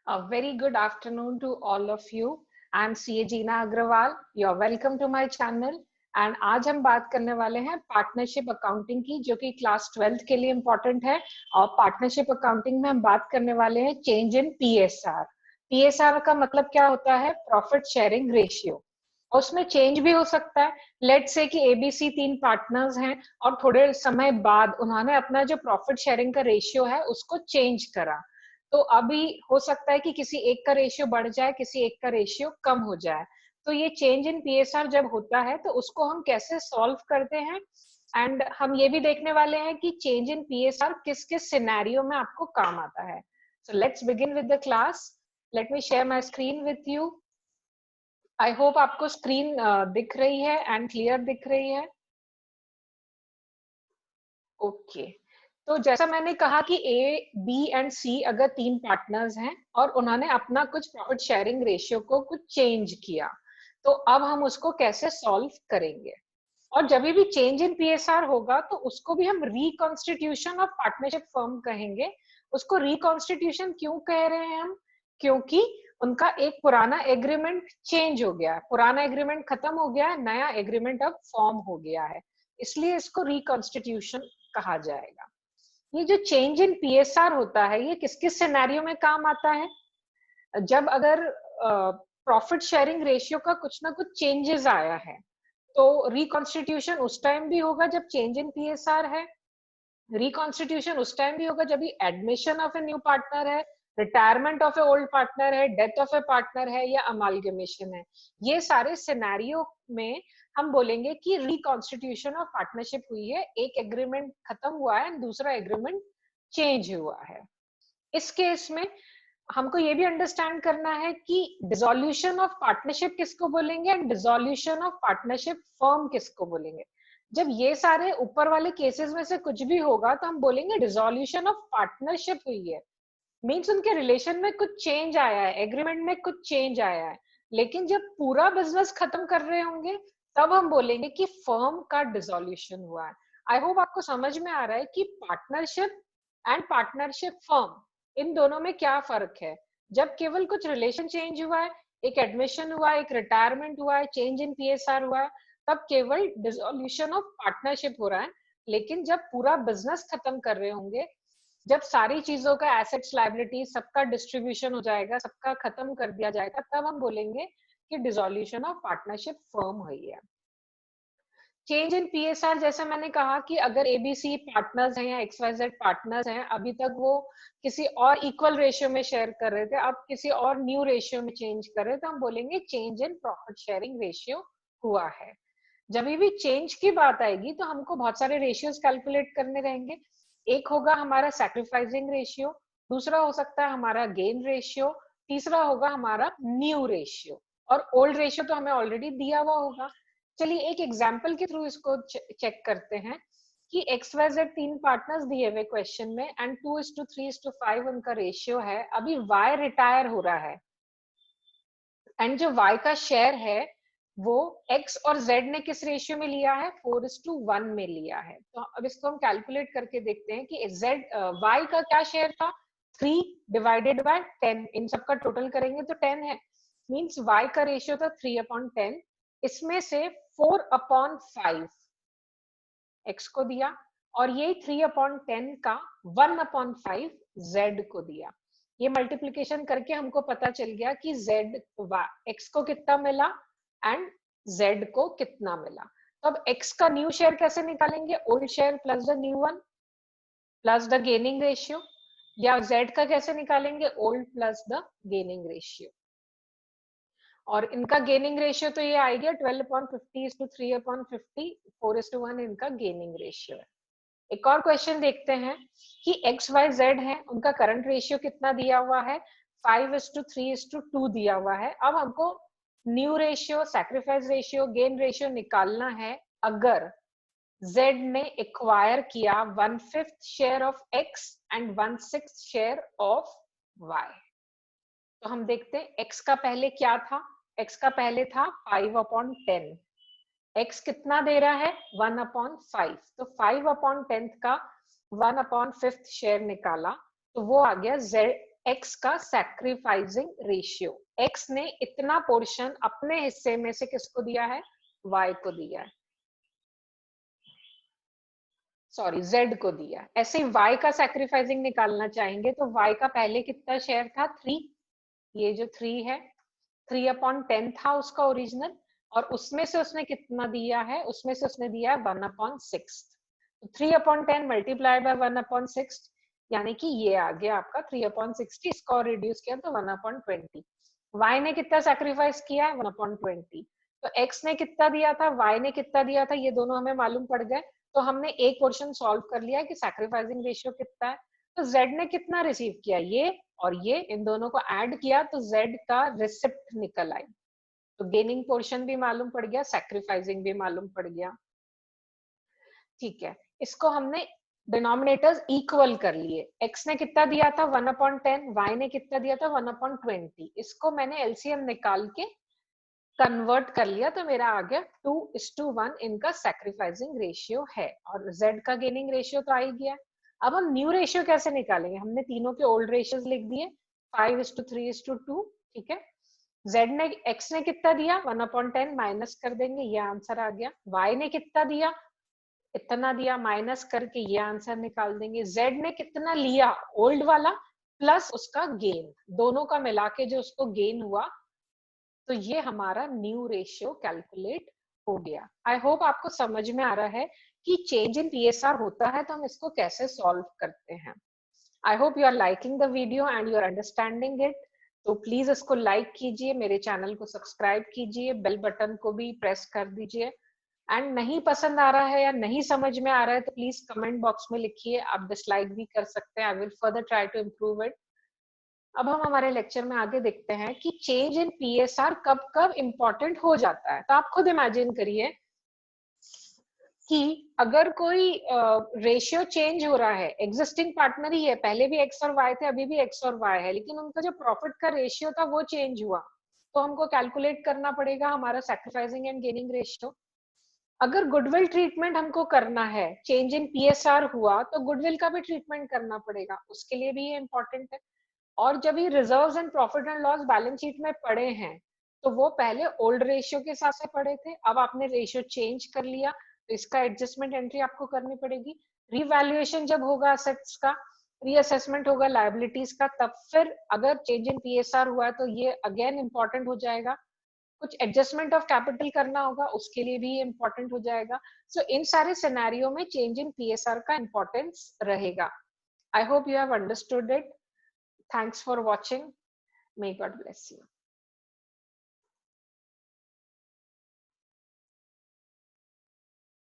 A very good afternoon to all of you. I am CA Jeena Agrawal. You're welcome to my channel. And आज हम बात करने वाले हैं partnership accounting की, जो कि क्लास 12th के लिए इम्पोर्टेंट है। और पार्टनरशिप अकाउंटिंग में हम बात करने वाले हैं चेंज इन पीएसआर। पीएसआर का मतलब क्या होता है? Profit sharing ratio. उसमें चेंज भी हो सकता है। लेट्स से कि एबीसी 3 पार्टनर्स हैं और थोड़े समय बाद उन्होंने अपना जो प्रॉफिट शेयरिंग का रेशियो है उसको चेंज करा। तो अभी हो सकता है कि किसी एक का रेशियो बढ़ जाए, किसी एक का रेशियो कम हो जाए। तो ये चेंज इन पीएसआर जब होता है तो उसको हम कैसे सॉल्व करते हैं, एंड हम ये भी देखने वाले हैं कि चेंज इन पीएसआर किस किस सिनेरियो में आपको काम आता है। So let's begin with the class. Let me share my screen with you. I hope आपको स्क्रीन दिख रही है एंड क्लियर दिख रही है। ओके तो जैसा मैंने कहा कि ए, बी एंड सी अगर 3 पार्टनर्स हैं और उन्होंने अपना कुछ प्रॉफिट शेयरिंग रेशियो को कुछ चेंज किया, तो अब हम उसको कैसे सॉल्व करेंगे। और जब भी चेंज इन पीएसआर होगा तो उसको भी हम रिकॉन्स्टिट्यूशन ऑफ पार्टनरशिप फर्म कहेंगे। उसको रिकॉन्स्टिट्यूशन क्यों कह रहे हैं हम? क्योंकि उनका एक पुराना एग्रीमेंट चेंज हो गया है, पुराना एग्रीमेंट खत्म हो गया है, नया एग्रीमेंट अब फॉर्म हो गया है, इसलिए इसको रिकॉन्स्टिट्यूशन कहा जाएगा। ये जो चेंज इन पीएसआर होता है ये किस किस सिनेरियो में काम आता है? जब अगर प्रॉफिट शेयरिंग रेशियो का कुछ ना कुछ चेंजेस आया है तो रिकॉन्स्टिट्यूशन उस टाइम भी होगा जब चेंज इन पीएसआर है। रिकॉन्स्टिट्यूशन उस टाइम भी होगा जब admission of a new partner है, retirement of a old partner है, डेथ ऑफ ए पार्टनर है या अमालगमेशन है। ये सारे सिनेरियो में हम बोलेंगे कि रिकॉन्स्टिट्यूशन ऑफ पार्टनरशिप हुई है, एक एग्रीमेंट खत्म हुआ है, दूसरा एग्रीमेंट चेंज हुआ है। इस केस में हमको ये भी अंडरस्टैंड करना है कि डिसोल्यूशन ऑफ पार्टनरशिप किसको बोलेंगे and dissolution of partnership firm किसको बोलेंगे। जब ये सारे ऊपर वाले केसेस में से कुछ भी होगा तो हम बोलेंगे डिसोल्यूशन ऑफ पार्टनरशिप हुई है, मीन्स उनके रिलेशन में कुछ चेंज आया है, एग्रीमेंट में कुछ चेंज आया है। लेकिन जब पूरा बिजनेस खत्म कर रहे होंगे तब हम बोलेंगे कि फर्म का डिसोल्यूशन हुआ है। आई होप आपको समझ में आ रहा है कि पार्टनरशिप एंड पार्टनरशिप फर्म, इन दोनों में क्या फर्क है। जब केवल कुछ रिलेशन चेंज हुआ है, एक एडमिशन हुआ है, एक रिटायरमेंट हुआ है, चेंज इन पीएसआर हुआ है, तब केवल डिसोल्यूशन ऑफ पार्टनरशिप हो रहा है। लेकिन जब पूरा बिजनेस खत्म कर रहे होंगे, जब सारी चीजों का एसेट्स लायबिलिटी सबका डिस्ट्रीब्यूशन हो जाएगा, सबका खत्म कर दिया जाएगा, तब हम बोलेंगे कि डिसोल्यूशन ऑफ पार्टनरशिप फर्म हुई है। चेंज इन पीएसआर जैसा मैंने कहा कि अगर एबीसी पार्टनर्स हैं या एक्सवाईजेड पार्टनर्स हैं, अभी तक वो किसी और इक्वल रेशियो में शेयर कर रहे थे, अब किसी और न्यू रेशियो में चेंज कर रहे, तो हम बोलेंगे change in profit sharing ratio हुआ है। जब भी चेंज की बात आएगी तो हमको बहुत सारे रेशियोज कैलकुलेट करने रहेंगे। एक होगा हमारा सैक्रिफाइसिंग रेशियो, दूसरा हो सकता है हमारा गेन रेशियो, तीसरा होगा हमारा न्यू रेशियो, और ओल्ड रेशियो तो हमें ऑलरेडी दिया हुआ होगा। चलिए एक एग्जाम्पल के थ्रू इसको चेक करते हैं कि XYZ 3 पार्टनर्स दिए हुए क्वेश्चन में एंड 2:3:5 उनका रेशियो है। अभी Y रिटायर हो रहा है एंड जो Y का शेयर है वो X और Z ने किस रेशियो में लिया है? 4:1 में लिया है। तो अब इसको हम कैलकुलेट करके देखते हैं कि Y का क्या शेयर था? 3 डिवाइडेड बाय 10, इन सबका टोटल करेंगे तो 10 है, मींस Y का रेशियो था 3/10। इसमें से 4/5 X को दिया और ये 3/10 का 1/5 Z को दिया। ये मल्टीप्लिकेशन करके हमको पता चल गया कि X को कितना मिला एंड Z को कितना मिला। तो अब X का न्यू शेयर कैसे निकालेंगे? Old share plus the new one plus the gaining ratio, या Z का कैसे निकालेंगे? Old plus the gaining ratio. और इनका गेनिंग रेशियो तो ये आ गया 12/50:3/50, 4:1 इनका गेनिंग रेशियो है। एक और क्वेश्चन देखते हैं कि XYZ है, उनका करंट रेशियो कितना दिया हुआ है? 5:3:2 दिया हुआ है। अब हमको new ratio, sacrifice ratio, gain ratio निकालना है अगर Z ने एक्वायर किया 1/5 share of X and 1/6 share of Y। तो हम देखते हैं X का पहले क्या था? X का पहले था 5/10। X कितना दे रहा है? 1/5। तो 5/10 का 1/5 शेयर निकाला तो वो आ गया एक्स का सैक्रिफाइसिंग रेशियो, एक्स ने इतना पोर्शन अपने हिस्से में से किसको दिया है, वाई को दिया है, सॉरी जेड को दिया है। ऐसे ही y का सैक्रिफाइसिंग निकालना चाहेंगे तो y का पहले कितना शेयर था, 3, ये जो 3 है 3/10 था उसका ओरिजिनल, और उसमें से उसने कितना दिया है, उसमें से उसने दिया है 1/6। तो 3/10 मल्टीप्लाई बाय 1/6, यानी कि ये आ गया आपका 3/60, इसको रिड्यूस किया तो 1/20। y ने कितना सैक्रिफाइस किया है, 1/20। तो x ने कितना दिया था, y ने कितना दिया था, ये दोनों हमें मालूम पड़ गए। तो हमने एक क्वेश्चन सॉल्व कर लिया कि सैक्रिफाइसिंग रेशियो कितना है। तो z ने कितना रिसीव किया, ये और ये, इन दोनों को ऐड किया तो z का रिसिप्ट निकल आई। तो गेनिंग पोर्शन भी मालूम पड़ गया, सैक्रिफाइसिंग भी मालूम पड़ गया। ठीक है, इसको हमने डिनोमिनेटर्स इक्वल कर लिए। x ने कितना दिया था 1/10, y ने कितना दिया था 1/20। इसको मैंने एलसीएम निकाल के कन्वर्ट कर लिया तो मेरा आ गया 2:1 इनका सैक्रिफाइसिंग रेशियो है, और z का गेनिंग रेशियो तो आ ही गया। अब हम न्यू रेशियो कैसे निकालेंगे, हमने तीनों के ओल्ड रेशियोज लिख दिए 5:3:2, ठीक है। z ने x ने कितना दिया 1/10, माइनस कर देंगे, ये आंसर आ गया। y ने कितना दिया, इतना दिया, माइनस करके ये आंसर निकाल देंगे। z ने कितना लिया ओल्ड वाला प्लस उसका गेन, दोनों का मिला के जो उसको गेन हुआ, तो ये हमारा न्यू रेशियो कैलकुलेट हो गया। आई होप आपको समझ में आ रहा है कि चेंज इन पीएसआर होता है तो हम इसको कैसे सॉल्व करते हैं। I hope you are liking the video and you are understanding it. तो प्लीज इसको लाइक कीजिए, मेरे चैनल को सब्सक्राइब कीजिए, बेल बटन को भी प्रेस कर दीजिए। एंड नहीं पसंद आ रहा है या नहीं समझ में आ रहा है तो प्लीज कमेंट बॉक्स में लिखिए, आप डिसलाइक भी कर सकते हैं। I will further try to improve it. अब हम हमारे लेक्चर में आगे देखते हैं कि चेंज इन पीएसआर कब कब इंपॉर्टेंट हो जाता है। तो आप खुद इमेजिन करिए कि अगर कोई रेशियो चेंज हो रहा है, एग्जिस्टिंग पार्टनर ही है, पहले भी एक्स और वाई थे, अभी भी एक्स और वाई है, लेकिन उनका जो प्रॉफिट का रेशियो था वो चेंज हुआ, तो हमको कैलकुलेट करना पड़ेगा हमारा सैक्रिफाइसिंग एंड गेनिंग रेशियो। अगर गुडविल ट्रीटमेंट हमको करना है, चेंज इन पीएसआर हुआ तो गुडविल का भी ट्रीटमेंट करना पड़ेगा, उसके लिए भी ये इंपॉर्टेंट है। और जब ये reserves and profit and loss balance sheet में पड़े हैं तो वो पहले ओल्ड रेशियो के हिसाब से पड़े थे, अब आपने रेशियो चेंज कर लिया तो इसका एडजस्टमेंट एंट्री आपको करनी पड़ेगी। रिवैल्यूएशन जब होगा असेट्स का, रीअसेसमेंट होगा लायबिलिटीज का, तब फिर अगर चेंज इन पीएसआर हुआ तो ये अगेन इंपॉर्टेंट हो जाएगा। कुछ एडजस्टमेंट ऑफ कैपिटल करना होगा, उसके लिए भी इंपॉर्टेंट हो जाएगा। सो इन सारे सिनेरियो में चेंज इन पीएसआर का इंपॉर्टेंस रहेगा। I hope you have understood it. Thanks for watching. May God bless you.